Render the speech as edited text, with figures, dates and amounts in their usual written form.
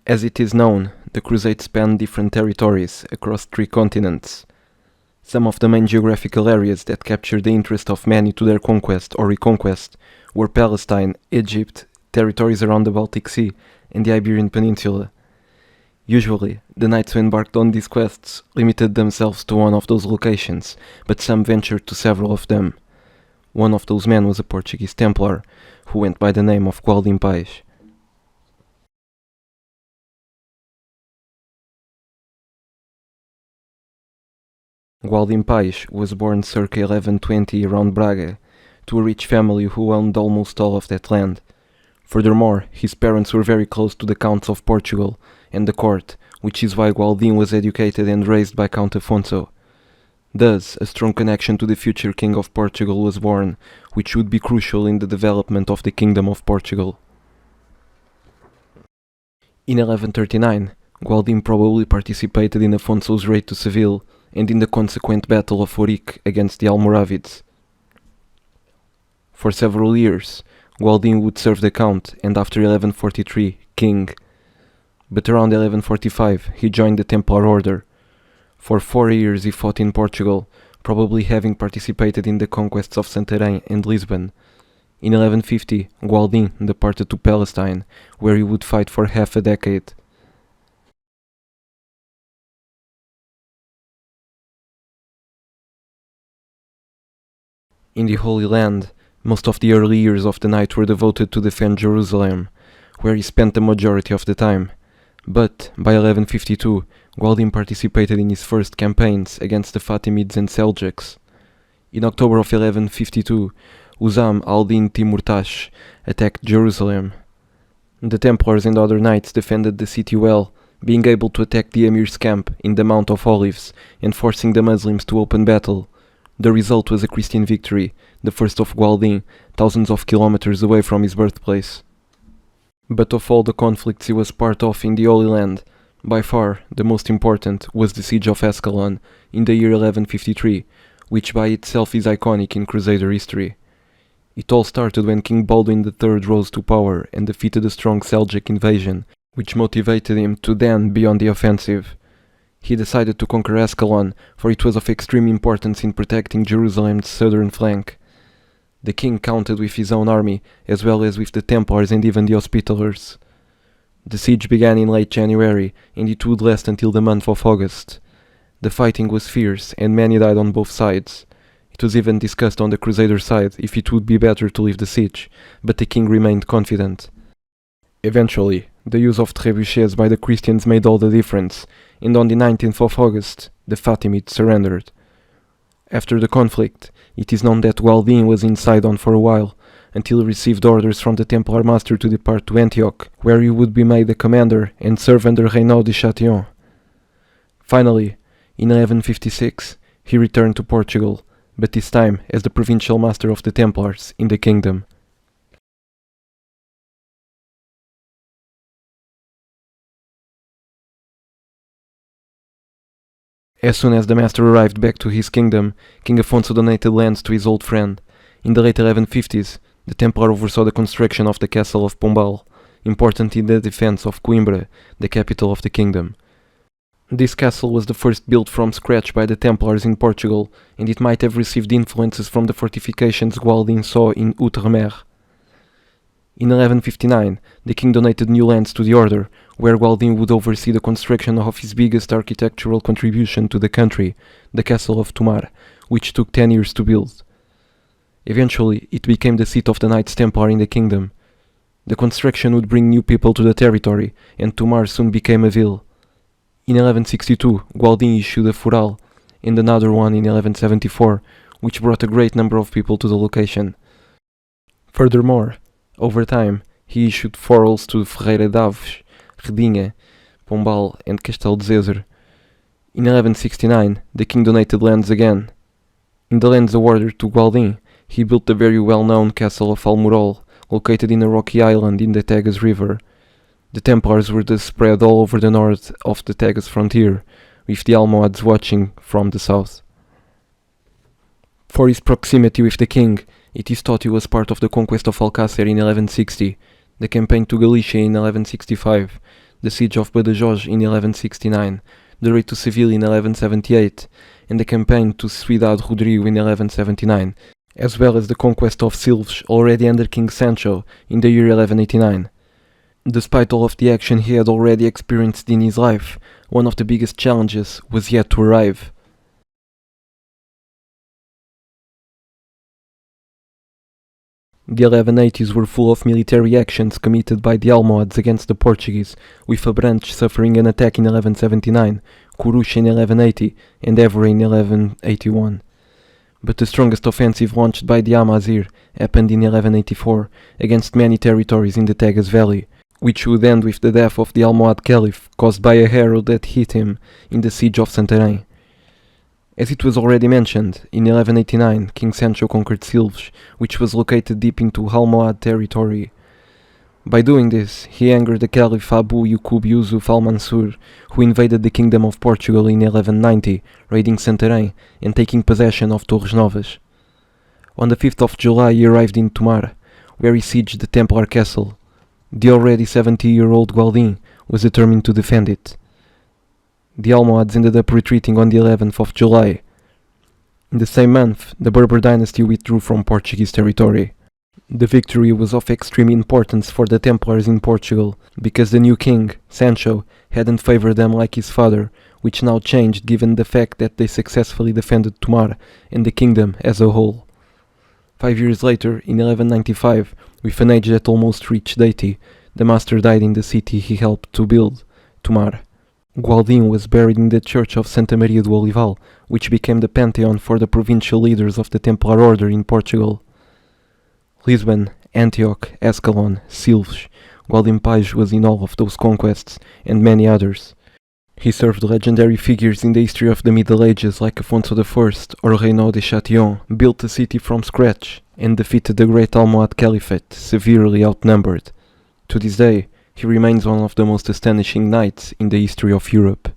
As it is known, the Crusade spanned different territories across 3 continents. Some of the main geographical areas that captured the interest of many to their conquest or reconquest were Palestine, Egypt, territories around the Baltic Sea, and the Iberian Peninsula. Usually, the knights who embarked on these quests limited themselves to one of those locations, but some ventured to several of them. One of those men was a Portuguese Templar, who went by the name of Gualdim Pais. Gualdim Pais was born circa 1120 around Braga, to a rich family who owned almost all of that land. Furthermore, his parents were very close to the Counts of Portugal and the court, which is why Gualdim was educated and raised by Count Afonso. Thus, a strong connection to the future King of Portugal was born, which would be crucial in the development of the Kingdom of Portugal. In 1139, Gualdim probably participated in Afonso's raid to Seville and in the consequent Battle of Ourique against the Almoravids. For several years, Gualdim would serve the Count and after 1143, King. But around 1145, he joined the Templar Order. For 4 years he fought in Portugal, probably having participated in the conquests of Santarém and Lisbon. In 1150, Gualdim departed to Palestine, where he would fight for half a decade. In the Holy Land, most of the early years of the knight were devoted to defend Jerusalem, where he spent the majority of the time. But, by 1152, Gualdim participated in his first campaigns against the Fatimids and Seljuks. In October of 1152, Uzam al-Din Timurtash attacked Jerusalem. The Templars and other knights defended the city well, being able to attack the emir's camp in the Mount of Olives and forcing the Muslims to open battle. The result was a Christian victory, the first of Gualdim, thousands of kilometers away from his birthplace. But of all the conflicts he was part of in the Holy Land, by far the most important was the Siege of Ascalon in the year 1153, which by itself is iconic in Crusader history. It all started when King Baldwin III rose to power and defeated a strong Seljuk invasion, which motivated him to then be on the offensive. He decided to conquer Ascalon, for it was of extreme importance in protecting Jerusalem's southern flank. The king counted with his own army, as well as with the Templars and even the Hospitallers. The siege began in late January, and it would last until the month of August. The fighting was fierce, and many died on both sides. It was even discussed on the Crusader side if it would be better to leave the siege, but the king remained confident. Eventually, the use of trebuchets by the Christians made all the difference, and on the 19th of August, the Fatimids surrendered. After the conflict, it is known that Gualdim was in Sidon for a while, until he received orders from the Templar master to depart to Antioch, where he would be made a commander and serve under Renaud de Chatillon. Finally, in 1156, he returned to Portugal, but this time as the provincial master of the Templars in the kingdom. As soon as the master arrived back to his kingdom, King Afonso donated lands to his old friend. In the late 1150s, the Templar oversaw the construction of the castle of Pombal, important in the defense of Coimbra, the capital of the kingdom. This castle was the first built from scratch by the Templars in Portugal, and it might have received influences from the fortifications Gualdim saw in Outremer. In 1159, the king donated new lands to the order, where Gualdim would oversee the construction of his biggest architectural contribution to the country, the castle of Tomar, which took 10 years to build. Eventually, it became the seat of the Knights Templar in the kingdom. The construction would bring new people to the territory, and Tomar soon became a ville. In 1162, Gualdim issued a foral, and another one in 1174, which brought a great number of people to the location. Furthermore, over time, he issued forals to Ferreira d'Aves, Redinha, Pombal and Castelo de Zezer. In 1169, the king donated lands again. In the lands awarded to Gualdim, he built the very well-known castle of Almorol, located in a rocky island in the Tagus River. The Templars were thus spread all over the north of the Tagus frontier, with the Almohads watching from the south. For his proximity with the king, it is thought he was part of the conquest of Alcácer in 1160, the campaign to Galicia in 1165, the Siege of Badajoz in 1169, the raid to Seville in 1178, and the campaign to Ciudad Rodrigo in 1179, as well as the conquest of Silves already under King Sancho in the year 1189. Despite all of the action he had already experienced in his life, one of the biggest challenges was yet to arrive. The 1180s were full of military actions committed by the Almohads against the Portuguese, with a branch suffering an attack in 1179, Coruche in 1180, and Évora in 1181. But the strongest offensive launched by the Amazigh happened in 1184 against many territories in the Tagus Valley, which would end with the death of the Almohad Caliph caused by a arrow that hit him in the Siege of Santarém. As it was already mentioned, in 1189 King Sancho conquered Silves, which was located deep into Almohad territory. By doing this, he angered the Caliph Abu Yaqub Yusuf al-Mansur, who invaded the Kingdom of Portugal in 1190, raiding Santarém and taking possession of Torres Novas. On the 5th of July he arrived in Tomar, where he sieged the Templar castle. The already 70-year-old Gualdim was determined to defend it. The Almohads ended up retreating on the 11th of July. In the same month, the Berber dynasty withdrew from Portuguese territory. The victory was of extreme importance for the Templars in Portugal, because the new king, Sancho, hadn't favored them like his father, which now changed given the fact that they successfully defended Tomar and the kingdom as a whole. 5 years later, in 1195, with an age that almost reached 80, the master died in the city he helped to build, Tomar. Gualdim was buried in the church of Santa Maria do Olival, which became the pantheon for the provincial leaders of the Templar order in Portugal. Lisbon, Antioch, Ascalon, Silves, Gualdim Pais was in all of those conquests, and many others. He served legendary figures in the history of the Middle Ages like Afonso I or Renaud de Chatillon, built the city from scratch, and defeated the great Almohad Caliphate, severely outnumbered. To this day, he remains one of the most astonishing knights in the history of Europe.